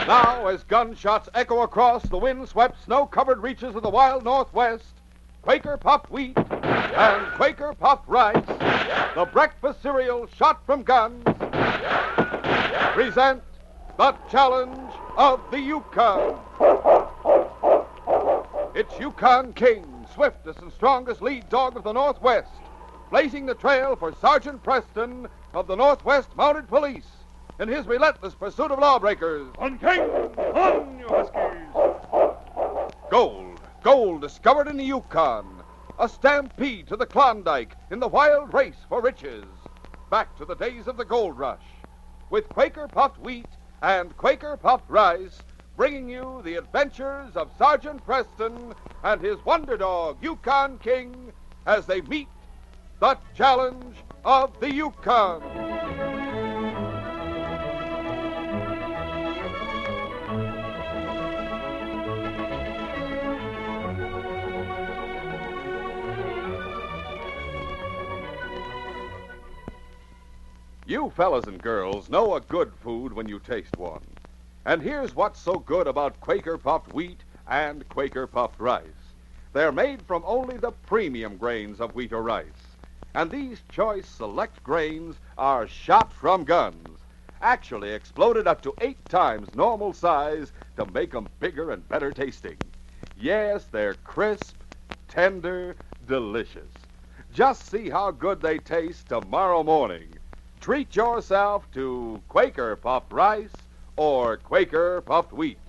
Now, as gunshots echo across the wind-swept, snow-covered reaches of the wild Northwest, Quaker puffed wheat and Quaker puffed rice, the breakfast cereal shot from guns, present the challenge of the Yukon. It's Yukon King, swiftest and strongest lead dog of the Northwest, blazing the trail for Sergeant Preston of the Northwest Mounted Police in his relentless pursuit of lawbreakers. On, King! On, you huskies! Gold discovered in the Yukon. A stampede to the Klondike in the wild race for riches. Back to the days of the gold rush. With Quaker puffed wheat and Quaker puffed rice, bringing you the adventures of Sergeant Preston and his wonder dog, Yukon King, as they meet the challenge of the Yukon. You fellas and girls know a good food when you taste one. And here's what's so good about Quaker puffed wheat and Quaker puffed rice. They're made from only the premium grains of wheat or rice. And these choice select grains are shot from guns, actually exploded up to 8 times normal size to make them bigger and better tasting. Yes, they're crisp, tender, delicious. Just see how good they taste tomorrow morning. Treat yourself to Quaker puffed rice or Quaker puffed wheat.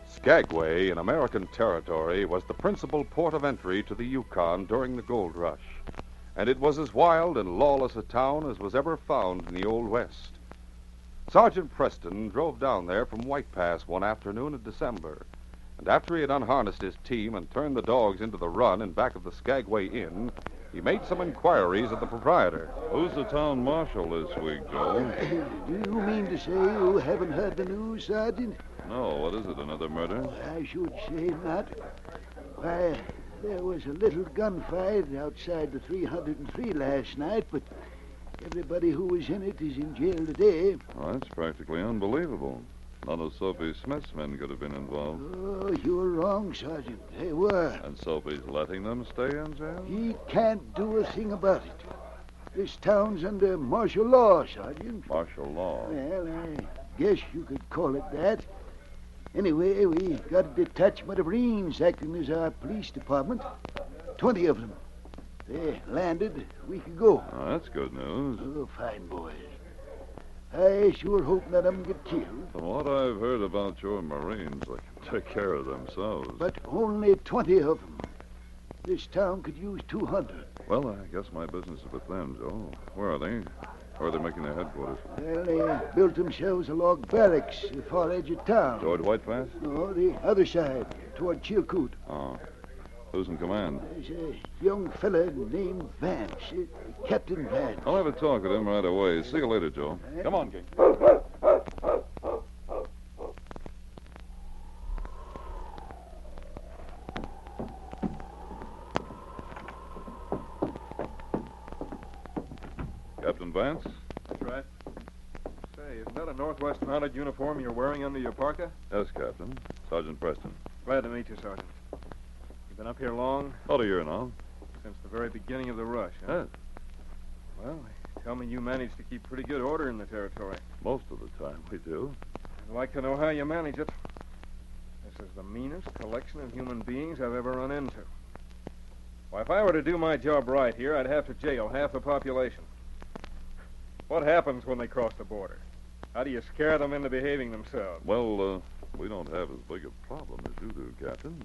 Skagway in American territory was the principal port of entry to the Yukon during the gold rush. And it was as wild and lawless a town as was ever found in the Old West. Sergeant Preston drove down there from White Pass one afternoon in December, and after he had unharnessed his team and turned the dogs into the run in back of the Skagway Inn, he made some inquiries of the proprietor. Who's the town marshal this week, Joe? Do you mean to say you haven't heard the news, Sergeant? No, what is it, another murder? I should say not. Why, there was a little gunfight outside the 303 last night, but everybody who was in it is in jail today. Oh, that's practically unbelievable. None of Sophie Smith's men could have been involved. Oh, you're wrong, Sergeant. They were. And Sophie's letting them stay in jail? He can't do a thing about it. This town's under martial law, Sergeant. Martial law? Well, I guess you could call it that. Anyway, we got a detachment of Marines acting as our police department. 20 of them. They landed a week ago. Oh, that's good news. Oh, fine boys. I sure hope none of them get killed. From what I've heard about your Marines, they can take care of themselves. But only 20 of them. This town could use 200. Well, I guess my business is with them, Joe. Where are they? Where are they making their headquarters? Well, they built themselves a log barracks at the far edge of town. Toward White Pass? No, the other side, toward Chilkoot. Oh. Who's in command? There's a young fella named Vance, Captain Vance. I'll have a talk with him right away. See you later, Joe. Come on, King. Captain Vance? That's right. Say, isn't that a Northwest Mounted uniform you're wearing under your parka? Yes, Captain. Sergeant Preston. Glad to meet you, Sergeant. You been up here long? About a year now. Since the very beginning of the rush, huh? Yes. Well, they tell me you managed to keep pretty good order in the territory. Most of the time we do. I'd like to know how you manage it. This is the meanest collection of human beings I've ever run into. Why, if I were to do my job right here, I'd have to jail half the population. What happens when they cross the border? How do you scare them into behaving themselves? Well, we don't have as big a problem as you do, Captain.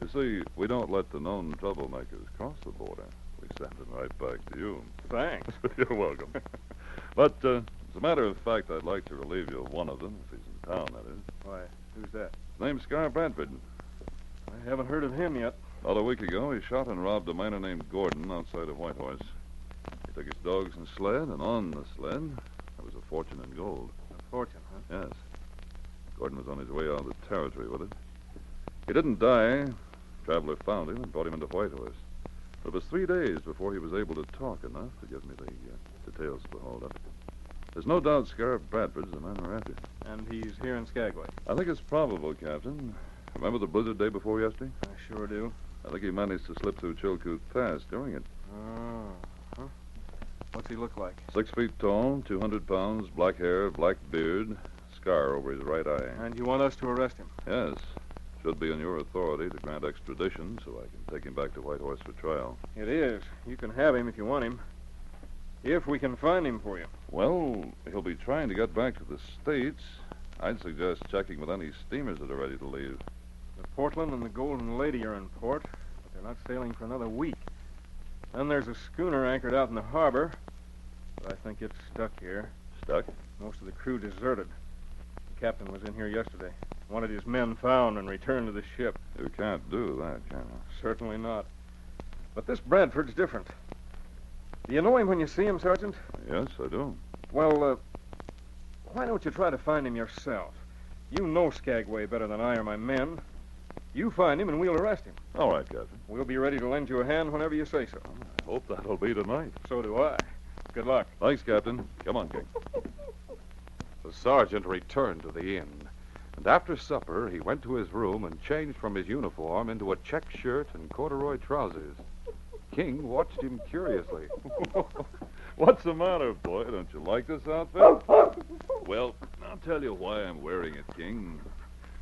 You see, we don't let the known troublemakers cross the border. We send them right back to you. Thanks. You're welcome. But, as a matter of fact, I'd like to relieve you of one of them, if he's in town, that is. Why, who's that? His name's Scar Bradford. I haven't heard of him yet. About a week ago, he shot and robbed a miner named Gordon outside of Whitehorse. He took his dogs and sled, and on the sled, there was a fortune in gold. A Fortune, huh? Yes. Gordon was on his way out of the territory with it. He didn't die. Traveler found him and brought him into Whitehorse. But it was 3 days before he was able to talk enough to give me the details of the holdup. There's no doubt Scarab Bradford's the man we're after. And he's here in Skagway. I think it's probable, Captain. Remember the blizzard day before yesterday? I sure do. I think he managed to slip through Chilkoot Pass during it. Oh, huh? What's he look like? 6 feet tall, 200 pounds, black hair, black beard, scar over his right eye. And you want us to arrest him? Yes. Should be in your authority to grant extradition so I can take him back to Whitehorse for trial. It is. You can have him if you want him. If we can find him for you. Well, he'll be trying to get back to the States. I'd suggest checking with any steamers that are ready to leave. The Portland and the Golden Lady are in port, but they're not sailing for another week. Then there's a schooner anchored out in the harbor, but I think it's stuck here. Stuck? Most of the crew deserted. The captain was in here yesterday. Wanted his men found and returned to the ship. You can't do that, can you? Certainly not. But this Bradford's different. Do you know him when you see him, Sergeant? Yes, I do. Well, why don't you try to find him yourself? You know Skagway better than I or my men. You find him and we'll arrest him. All right, Captain. We'll be ready to lend you a hand whenever you say so. I hope that'll be tonight. So do I. Good luck. Thanks, Captain. Come on, King. The sergeant returned to the inn, and after supper, he went to his room and changed from his uniform into a check shirt and corduroy trousers. King watched him curiously. What's the matter, boy? Don't you like this outfit? Well, I'll tell you why I'm wearing it, King.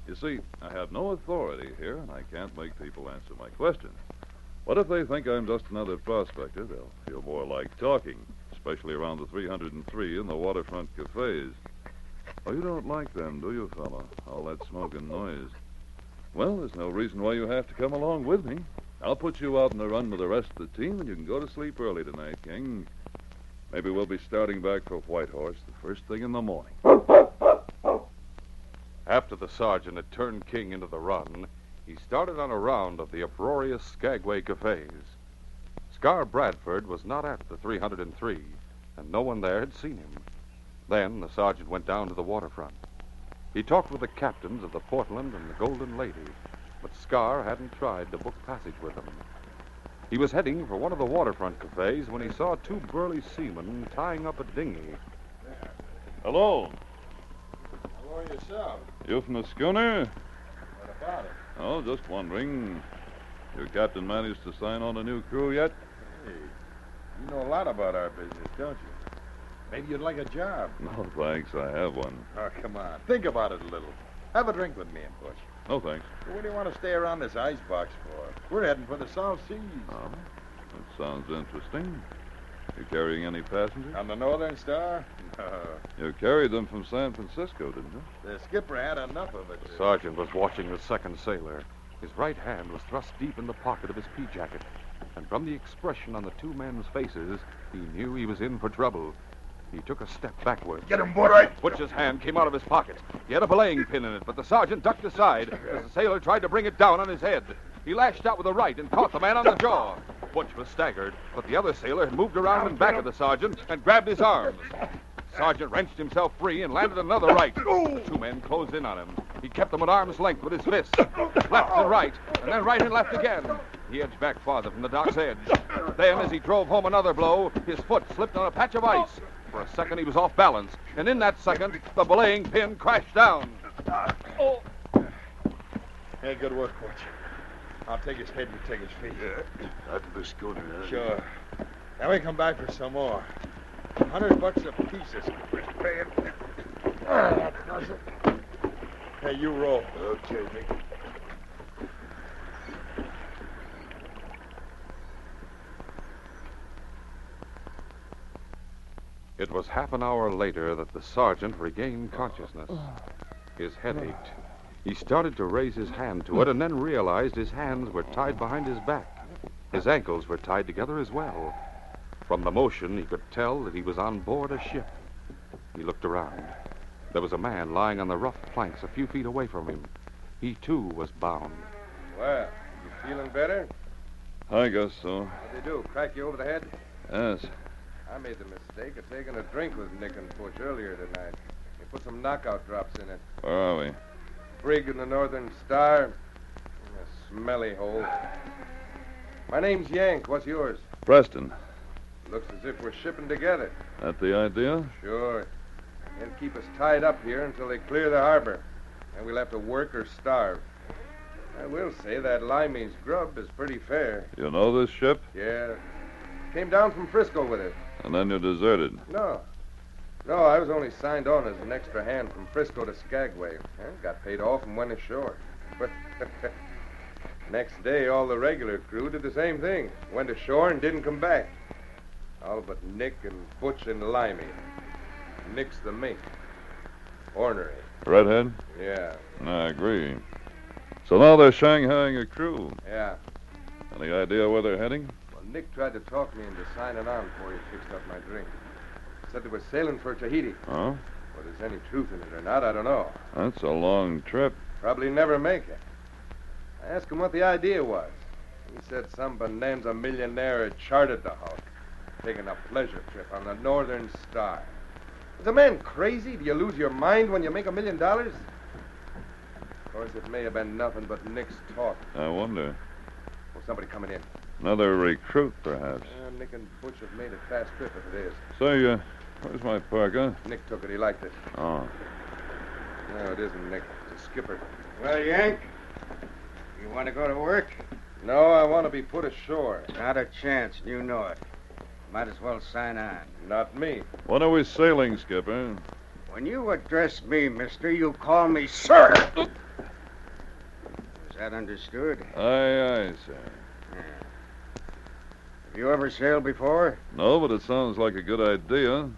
You see, I have no authority here, and I can't make people answer my questions. What if they think I'm just another prospector? They'll feel more like talking, especially around the 303 and the waterfront cafes. Oh, you don't like them, do you, fella? All that smoke and noise. Well, there's no reason why you have to come along with me. I'll put you out on the run with the rest of the team, and you can go to sleep early tonight, King. Maybe we'll be starting back for Whitehorse the first thing in the morning. After the sergeant had turned King into the run, he started on a round of the uproarious Skagway cafes. Scar Bradford was not at the 303, and no one there had seen him. Then the sergeant went down to the waterfront. He talked with the captains of the Portland and the Golden Lady, but Scar hadn't tried to book passage with them. He was heading for one of the waterfront cafes when he saw 2 burly seamen tying up a dinghy. Hello. Hello yourself. You from the schooner? What about it? Oh, just wondering. Your captain managed to sign on a new crew yet? Hey, you know a lot about our business, don't you? Maybe you'd like a job. No, thanks. I have one. Oh, come on. Think about it a little. Have a drink with me and Butch. No, thanks. What do you want to stay around this icebox for? We're heading for the South Seas. Oh, that sounds interesting. You carrying any passengers? On the Northern Star? No. You carried them from San Francisco, didn't you? The skipper had enough of it. The sergeant was watching the second sailor. His right hand was thrust deep in the pocket of his pea jacket, and from the expression on the 2 men's faces, he knew he was in for trouble. He took a step backward. Get him, boy. Butch's hand came out of his pocket. He had a belaying pin in it, but the sergeant ducked aside as the sailor tried to bring it down on his head. He lashed out with a right and caught the man on the jaw. Butch was staggered, but the other sailor had moved around in back of the sergeant and grabbed his arms. The sergeant wrenched himself free and landed another right. 2 men closed in on him. He kept them at arm's length with his fists, left and right, and then right and left again. He edged back farther from the dock's edge. Then, as he drove home another blow, his foot slipped on a patch of ice. For a second, he was off balance, and in that second, the belaying pin crashed down. Oh. Hey, good work, Butch. I'll take his head, you take his feet. Out of the schooner, huh? Sure. Then we come back for some more. $100 a piece is paying. That does it. Hey, you roll. Okay, Nick. It was half an hour later that the sergeant regained consciousness. His head ached. He started to raise his hand to it and then realized his hands were tied behind his back. His ankles were tied together as well. From the motion, he could tell that he was on board a ship. He looked around. There was a man lying on the rough planks a few feet away from him. He, too, was bound. Well, you feeling better? I guess so. What'd they do, crack you over the head? Yes. I made the mistake of taking a drink with Nick and Butch earlier tonight. They Put some knockout drops in it. Where are we? Brig in the Northern Star. A smelly hole. My name's Yank. What's yours? Preston. Looks as if we're shipping together. That the idea? Sure. They'll keep us tied up here until they clear the harbor. And we'll have to work or starve. I will say that Limey's grub is pretty fair. You know this ship? Yeah. Came down from Frisco with it. And then you deserted. No, I was only signed on as an extra hand from Frisco to Skagway. Got paid off and went ashore. But next day, all the regular crew did the same thing. Went ashore and didn't come back. All but Nick and Butch and Limey. Nick's the mate. Ornery. Redhead? Yeah. I agree. So now they're shanghaiing a crew. Yeah. Any idea where they're heading? Well, Nick tried to talk me into signing on before he fixed up my drink. Said they were sailing for Tahiti. Oh? Whether there's any truth in it or not, I don't know. That's a long trip. Probably never make it. I asked him what the idea was. He said some bonanza millionaire had chartered the hulk, taking a pleasure trip on the Northern Star. Is a man crazy? Do you lose your mind when you make $1 million? Of course, it may have been nothing but Nick's talk. I wonder. Oh, somebody coming in. Another recruit, perhaps. Nick and Butch have made a fast trip if it is. Say, where's my parka? Nick took it. He liked it. Oh. No, it isn't Nick. It's a skipper. Well, Yank, you want to go to work? No, I want to be put ashore. Not a chance, and you know it. Might as well sign on. Not me. When are we sailing, Skipper? When you address me, mister, you call me sir. Is that understood? Aye, sir. Yeah. Have you ever sailed before? No, but it sounds like a good idea.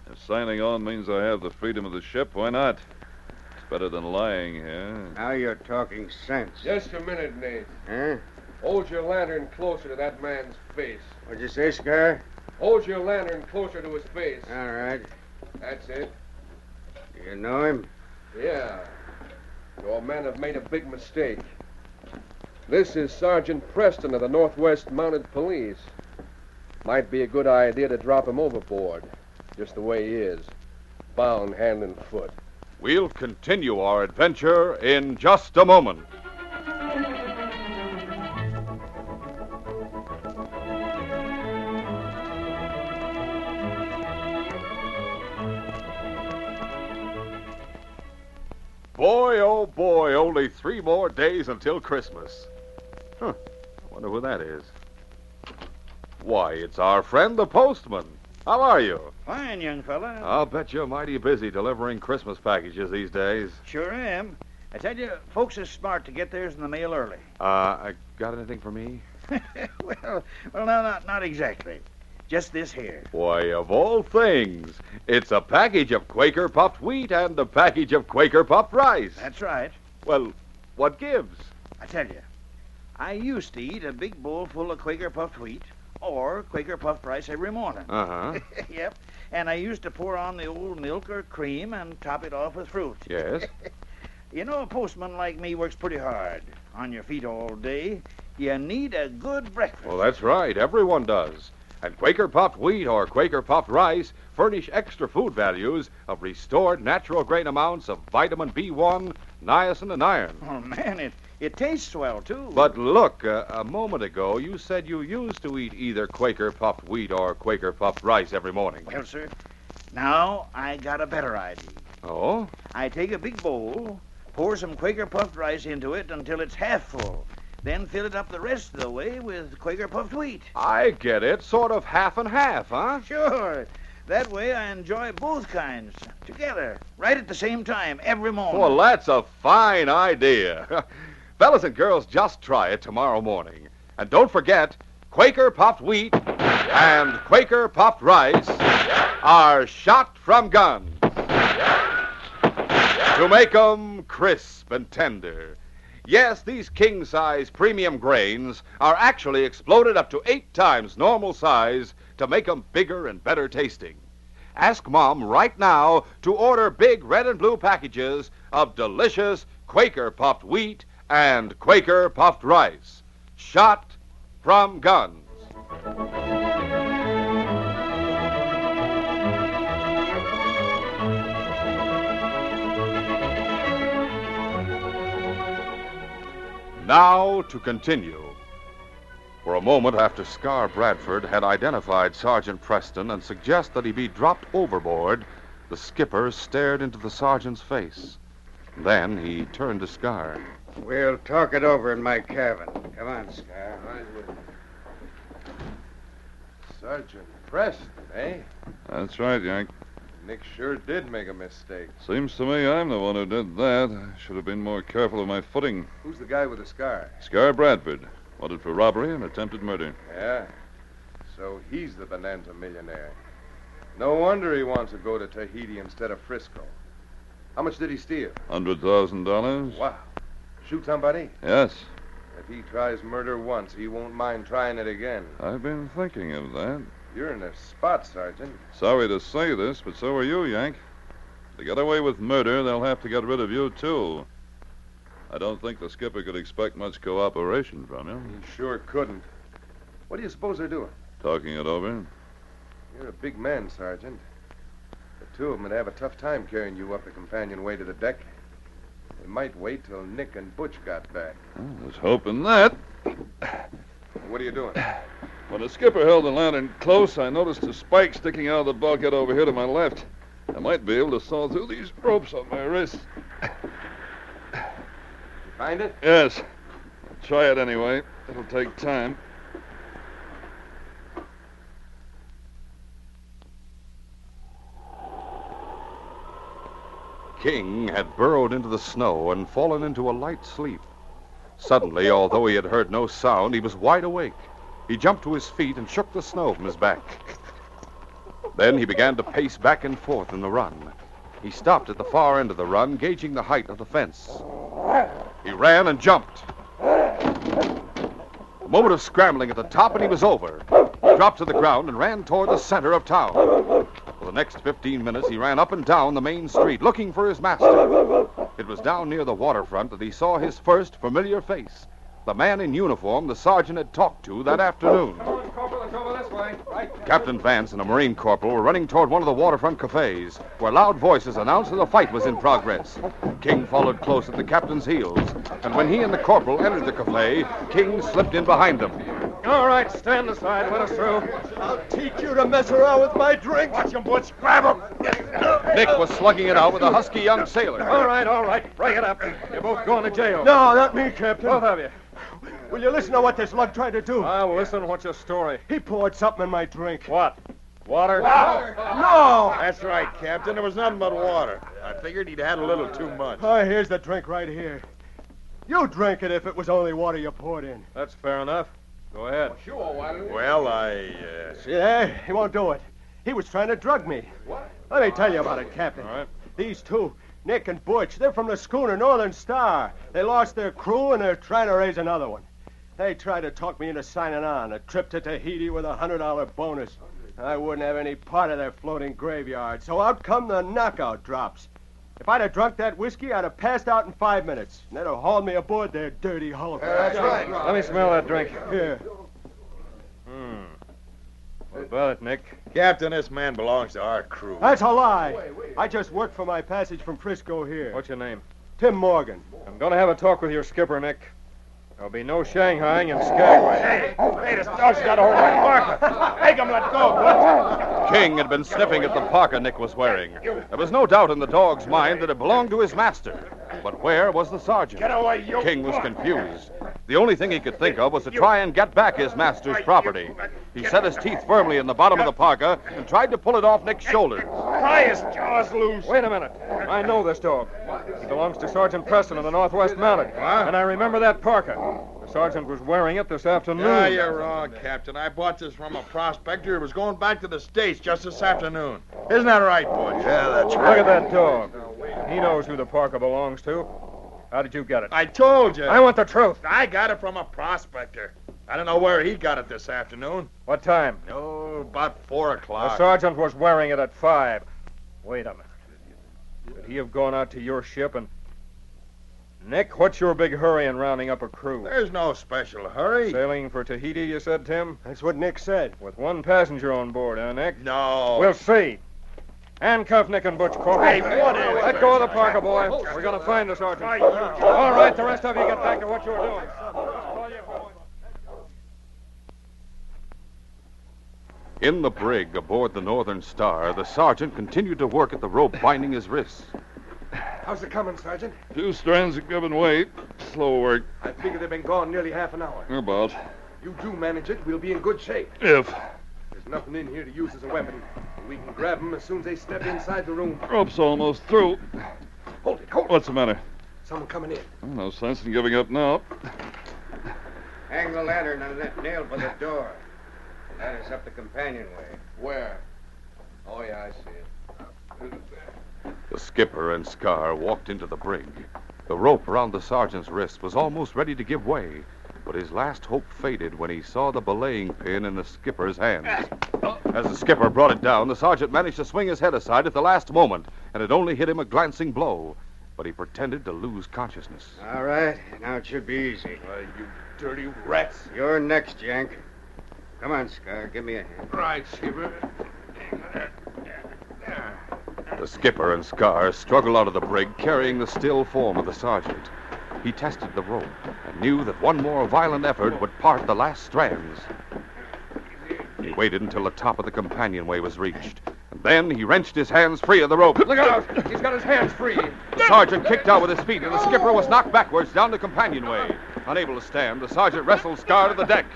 If signing on means I have the freedom of the ship, why not? It's better than lying here. Now you're talking sense. Just a minute, Nate. Huh? Hold your lantern closer to that man's face. What'd you say, Scar? Hold your lantern closer to his face. All right. That's it. Do you know him? Yeah. Your men have made a big mistake. This is Sergeant Preston of the Northwest Mounted Police. Might be a good idea to drop him overboard, just the way he is, bound hand and foot. We'll continue our adventure in just a moment. Boy, oh boy, only 3 more days until Christmas. Huh, I wonder who that is. Why, it's our friend the postman. How are you? Fine, young fella. I'll bet you're mighty busy delivering Christmas packages these days. Sure am. I tell you, folks is smart to get theirs in the mail early. Got anything for me? well, no, not exactly. Just this here. Why, of all things, it's a package of Quaker puffed wheat and a package of Quaker puffed rice. That's right. Well, what gives? I tell you, I used to eat a big bowl full of Quaker puffed wheat or Quaker puffed rice every morning. Uh-huh. Yep. And I used to pour on the old milk or cream and top it off with fruit. Yes? You know, a postman like me works pretty hard. On your feet all day. You need a good breakfast. Well, that's right. Everyone does. And Quaker puffed wheat or Quaker puffed rice furnish extra food values of restored natural grain amounts of vitamin B1, niacin, and iron. Oh, man, it tastes well, too. But look, a moment ago, you said you used to eat either Quaker puffed wheat or Quaker puffed rice every morning. Well, sir, now I got a better idea. Oh? I take a big bowl, pour some Quaker puffed rice into it until it's half full. Then fill it up the rest of the way with Quaker puffed wheat. I get it. Sort of half and half, huh? Sure. That way I enjoy both kinds together, right at the same time, every morning. Well, that's a fine idea. Fellas and girls, just try it tomorrow morning. And don't forget, Quaker puffed wheat and Quaker puffed rice are shot from guns to make 'em crisp and tender. Yes, these king-size premium grains are actually exploded up to 8 times normal size to make 'em bigger and better tasting. Ask Mom right now to order big red and blue packages of delicious Quaker puffed wheat and Quaker puffed rice, shot from guns. Now to continue. For a moment after Scar Bradford had identified Sergeant Preston and suggested that he be dropped overboard, the skipper stared into the sergeant's face. Then he turned to Scar. We'll talk it over in my cabin. Come on, Scar. Sergeant Preston, eh? That's right, Yank. Nick sure did make a mistake. Seems to me I'm the one who did that. I should have been more careful of my footing. Who's the guy with the scar? Scar Bradford, wanted for robbery and attempted murder. Yeah. So he's the Bonanza millionaire. No wonder he wants to go to Tahiti instead of Frisco. How much did he steal? $100,000? Wow. Shoot somebody? Yes. If he tries murder once, he won't mind trying it again. I've been thinking of that. You're in a spot, Sergeant. Sorry to say this, but so are you, Yank. To get away with murder, they'll have to get rid of you, too. I don't think the skipper could expect much cooperation from you. He sure couldn't. What do you suppose they're doing? Talking it over. You're a big man, Sergeant. The two of them would have a tough time carrying you up the companionway to the deck. They might wait till Nick and Butch got back. I was hoping that. What are you doing? When the skipper held the lantern close, I noticed a spike sticking out of the bulkhead over here to my left. I might be able to saw through these ropes on my wrists. You find it? Yes. I'll try it anyway. It'll take time. King had burrowed into the snow and fallen into a light sleep. Suddenly, although he had heard no sound, he was wide awake. He jumped to his feet and shook the snow from his back. Then he began to pace back and forth in the run. He stopped at the far end of the run, gauging the height of the fence. He ran and jumped. A moment of scrambling at the top, and he was over. He dropped to the ground and ran toward the center of town. For the next 15 minutes, he ran up and down the main street, looking for his master. It was down near the waterfront that he saw his first familiar face. The man in uniform the sergeant had talked to that afternoon. Corporal, it's over this way. Right. Captain Vance and a Marine corporal were running toward one of the waterfront cafes, where loud voices announced that a fight was in progress. King followed close at the captain's heels, and when he and the corporal entered the cafe, King slipped in behind them. All right, stand aside. Let us through. I'll teach you to mess around with my drink. Watch him, Butch. Grab him. Nick was slugging it out with a husky young sailor. All right. Break it up. You're both going to jail. No, not me, Captain. Both of you. Will you listen to what this lug tried to do? I'll listen. What's your story? He poured something in my drink. What? Water? No! That's right, Captain. There was nothing but water. I figured he'd had a little too much. Oh, here's the drink right here. You drink it if it was only water you poured in. That's fair enough. Go ahead. Well, See there? He won't do it. He was trying to drug me. What? Let me tell you about it, Captain. All right. These two, Nick and Butch, they're from the schooner Northern Star. They lost their crew, and they're trying to raise another one. They tried to talk me into signing on, a trip to Tahiti with a $100 bonus. I wouldn't have any part of their floating graveyard, so out come the knockout drops. If I'd have drunk that whiskey, I'd have passed out in 5 minutes, and they'd have hauled me aboard their dirty hulk. That's right. Let me smell that drink. Here. What about it, Nick? Captain, this man belongs to our crew. That's a lie. I just worked for my passage from Frisco here. What's your name? Tim Morgan. I'm going to have a talk with your skipper, Nick. There'll be no Shanghaiing in Skagway. Hey, this dog's got a hold of my parka. Make him let go, Butch. King had been sniffing at the parka Nick was wearing. There was no doubt in the dog's mind that it belonged to his master. But where was the sergeant? Get away, you... King was confused. The only thing he could think of was to try and get back his master's property. He set his teeth firmly in the bottom of the parka and tried to pull it off Nick's shoulders. Pry his jaws loose. Wait a minute. I know this dog. He belongs to Sergeant Preston of the Northwest Mounted. And I remember that parka. The sergeant was wearing it this afternoon. Ah, you're wrong, Captain. I bought this from a prospector who was going back to the States just this afternoon. Isn't that right, Butch? Yeah, that's Look at that dog. He knows who the parka belongs to. How did you get it? I told you. I want the truth. I got it from a prospector. I don't know where he got it this afternoon. What time? Oh, about 4 The o'clock. sergeant was wearing it at 5. Wait a minute. Could he have gone out to your ship and... Nick, what's your big hurry in rounding up a crew? There's no special hurry. Sailing for Tahiti, you said, Tim? That's what Nick said. With one passenger on board, huh, Nick? No. We'll see. Handcuff Nick and Butch, Corporal. Hey, what is Let go of the Parker, boy. We're going to find the sergeant. All right, the rest of you get back to what you were doing. In the brig aboard the Northern Star, the sergeant continued to work at the rope binding his wrists. How's it coming, Sergeant? 2 strands of given weight. Slow work. I figure they've been gone nearly half an hour. About. You do manage it, we'll be in good shape. If. There's nothing in here to use as a weapon. We can grab them as soon as they step inside the room. Rope's almost through. Hold it. What's the matter? Someone coming in. No sense in giving up now. Hang the lantern on that nail by the door. That is up the companionway. Where? Oh, yeah, I see it. The skipper and Scar walked into the brig. The rope around the sergeant's wrist was almost ready to give way, but his last hope faded when he saw the belaying pin in the skipper's hands. As the skipper brought it down, the sergeant managed to swing his head aside at the last moment, and it only hit him a glancing blow. But he pretended to lose consciousness. All right, now it should be easy. You dirty rats. You're next, Yank. Come on, Scar, give me a hand. Right, Skipper. The skipper and Scar struggled out of the brig, carrying the still form of the sergeant. He tested the rope and knew that one more violent effort would part the last strands. He waited until the top of the companionway was reached, and then he wrenched his hands free of the rope. Look out! He's got his hands free. The sergeant kicked out with his feet, and the skipper was knocked backwards down the companionway. Unable to stand, the sergeant wrestled Scar to the deck.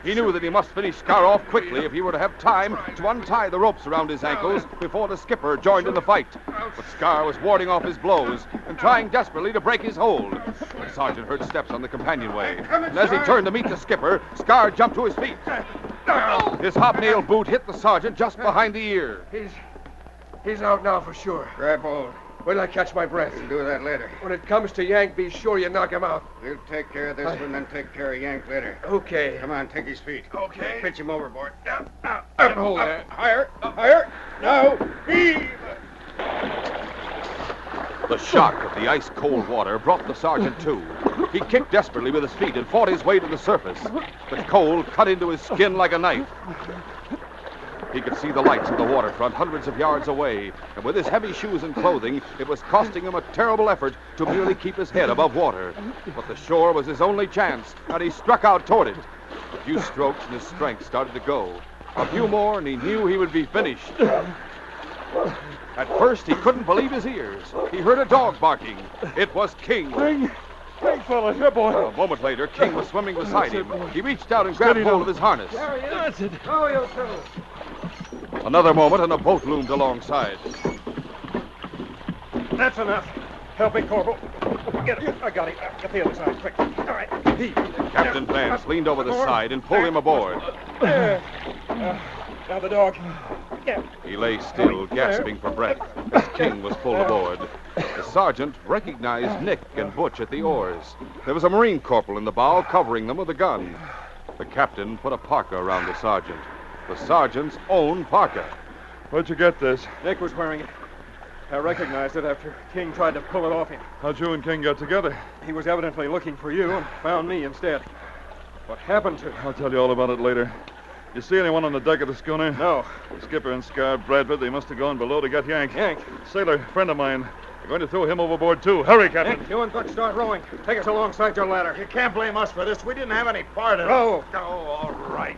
He knew that he must finish Scar off quickly if he were to have time to untie the ropes around his ankles before the skipper joined in the fight. But Scar was warding off his blows and trying desperately to break his hold. The sergeant heard steps on the companionway, and as he turned to meet the skipper, Scar jumped to his feet. His hobnail boot hit the sergeant just behind the ear. He's out now for sure. Grab hold. Wait till I catch my breath. We'll do that later. When it comes to Yank, be sure you knock him out. We'll take care of this one, then take care of Yank later. Okay. Come on, take his feet. Okay. Pitch him overboard. I can hold that. Higher. Higher. Now, heave. The shock of the ice-cold water brought the sergeant to. He kicked desperately with his feet and fought his way to the surface. The cold cut into his skin like a knife. He could see the lights of the waterfront hundreds of yards away, and with his heavy shoes and clothing, it was costing him a terrible effort to merely keep his head above water. But the shore was his only chance, and he struck out toward it. A few strokes and his strength started to go. A few more, and he knew he would be finished. At first, he couldn't believe his ears. He heard a dog barking. It was King. King, fellas, here, boy. A moment later, King was swimming beside him. He reached out and grabbed hold of his harness. That's it. Oh, you two. Another moment, and a boat loomed alongside. That's enough. Help me, Corporal. Get it. I got it. Get the other side, quick. All right. Captain Vance leaned over the side and pulled him aboard. Now the dog. Yeah. He lay still, gasping for breath, as King was pulled aboard. The sergeant recognized Nick and Butch at the oars. There was a Marine corporal in the bow covering them with a gun. The captain put a parka around the sergeant. The sergeant's own parka. Where'd you get this? Nick was wearing it. I recognized it after King tried to pull it off him. How'd you and King get together? He was evidently looking for you and found me instead. What happened to him? I'll tell you all about it later. You see anyone on the deck of the schooner? No. The skipper and Scar Bradford, they must have gone below to get Yank. Yank? Sailor, friend of mine. We're going to throw him overboard, too. Hurry, Captain. Nick, you and Butch start rowing. Take us alongside your ladder. You can't blame us for this. We didn't have any part in it. Row. Oh, all right.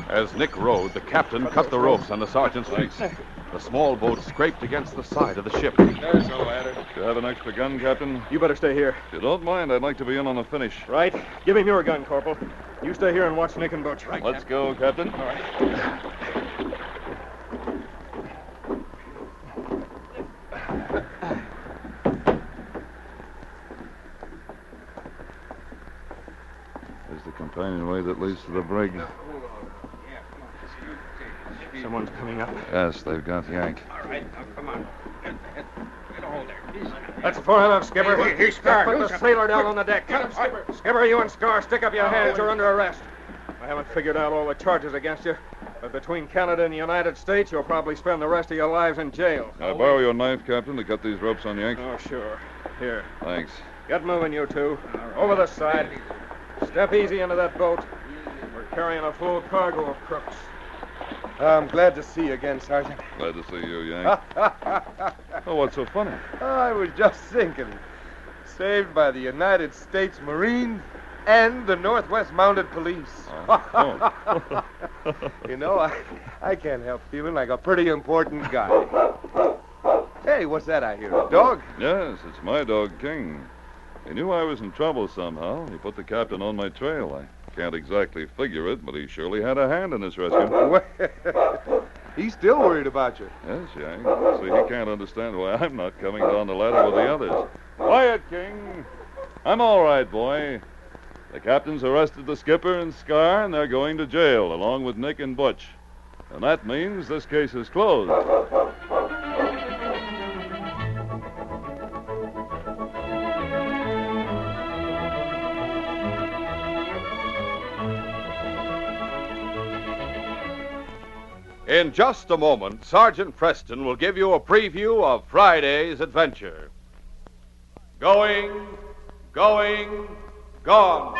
As Nick rowed, the captain cut the ropes on the sergeant's feet. The small boat scraped against the side of the ship. There's a ladder. Do you have an extra gun, Captain? You better stay here. If you don't mind, I'd like to be in on the finish. Right? Give him your gun, Corporal. You stay here and watch Nick and Butch. Right. Let's go, Captain. All right. There's the companionway that leads to the brig. Someone's coming up. Yes, they've got Yank. All right, now come on. Get a hold there. That's far enough, Skipper. He's Scar. Put the sailor down on the deck. Skipper. Skipper, you and Scar, stick up your hands. You're under arrest. I haven't figured out all the charges against you, but between Canada and the United States, you'll probably spend the rest of your lives in jail. Can I borrow your knife, Captain, to cut these ropes on Yank? Oh, sure. Here. Thanks. Get moving, you two. Over the side. Step easy into that boat. We're carrying a full cargo of crooks. I'm glad to see you again, Sergeant. Glad to see you, Yank. Oh, what's so funny? I was just thinking. Saved by the United States Marines and the Northwest Mounted Police. Oh. You know, I can't help feeling like a pretty important guy. Hey, what's that I hear? A dog? Yes, it's my dog, King. He knew I was in trouble somehow. He put the captain on my trail. I can't exactly figure it, but he surely had a hand in this rescue. Well, he's still worried about you. Yes, Yank. See, he can't understand why I'm not coming down the ladder with the others. Quiet, King. I'm all right, boy. The captain's arrested the skipper and Scar, and they're going to jail, along with Nick and Butch. And that means this case is closed. In just a moment, Sergeant Preston will give you a preview of Friday's adventure. Going, gone.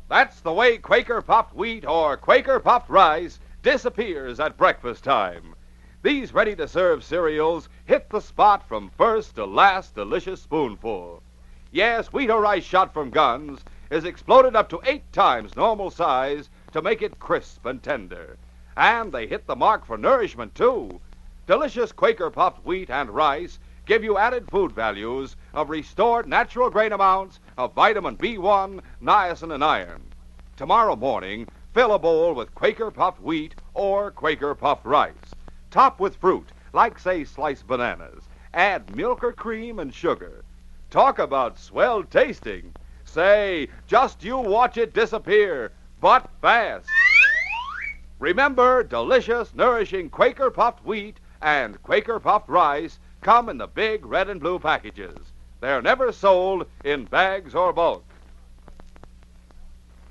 That's the way Quaker Puffed Wheat or Quaker Puffed Rice disappears at breakfast time. These ready-to-serve cereals hit the spot from first to last delicious spoonful. Yes, wheat or rice shot from guns is exploded up to 8 times normal size to make it crisp and tender. And they hit the mark for nourishment, too. Delicious Quaker Puffed Wheat and Rice give you added food values of restored natural grain amounts of vitamin B1, niacin, and iron. Tomorrow morning, fill a bowl with Quaker Puffed Wheat or Quaker Puffed Rice. Top with fruit, like, say, sliced bananas. Add milk or cream and sugar. Talk about swell tasting. Say, just you watch it disappear, but fast. Remember, delicious, nourishing Quaker Puffed Wheat and Quaker Puffed Rice come in the big red and blue packages. They're never sold in bags or bulk.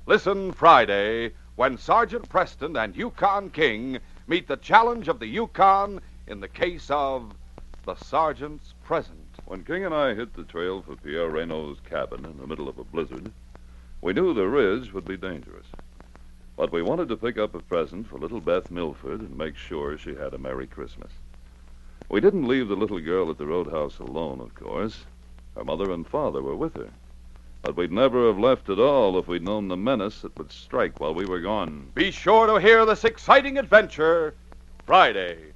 Listen Friday when Sergeant Preston and Yukon King meet the challenge of the Yukon in the case of the Sergeant's Present. When King and I hit the trail for Pierre Reynaud's cabin in the middle of a blizzard, we knew the ridge would be dangerous. But we wanted to pick up a present for little Beth Milford and make sure she had a Merry Christmas. We didn't leave the little girl at the roadhouse alone, of course. Her mother and father were with her. But we'd never have left at all if we'd known the menace that would strike while we were gone. Be sure to hear this exciting adventure Friday.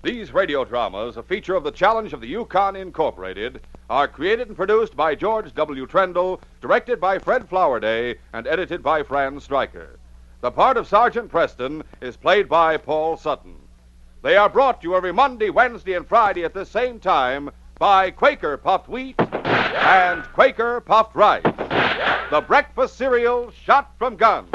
These radio dramas, a feature of the Challenge of the Yukon Incorporated, are created and produced by George W. Trendle, directed by Fred Flowerday, and edited by Fran Stryker. The part of Sergeant Preston is played by Paul Sutton. They are brought to you every Monday, Wednesday, and Friday at this same time by Quaker Puffed Wheat and Quaker Puffed Rice, the breakfast cereal shot from guns.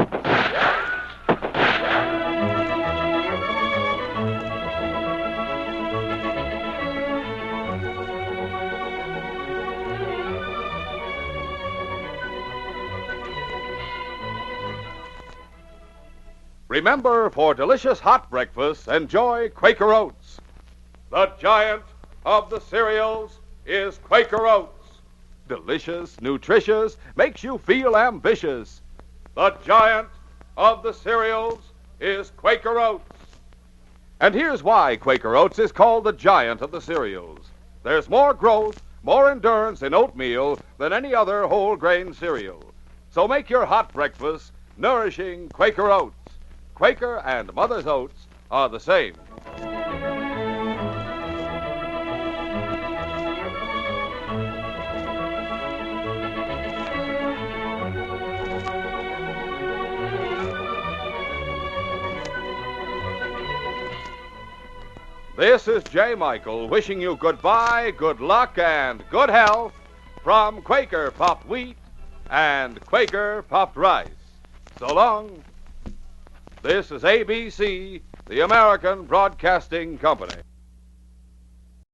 Remember, for delicious hot breakfast, enjoy Quaker Oats. The giant of the cereals is Quaker Oats. Delicious, nutritious, makes you feel ambitious. The giant of the cereals is Quaker Oats. And here's why Quaker Oats is called the giant of the cereals. There's more growth, more endurance in oatmeal than any other whole grain cereal. So make your hot breakfast nourishing Quaker Oats. Quaker and Mother's Oats are the same. This is J. Michael wishing you goodbye, good luck, and good health from Quaker Puffed Wheat and Quaker Puffed Rice. So long. This is ABC, the American Broadcasting Company.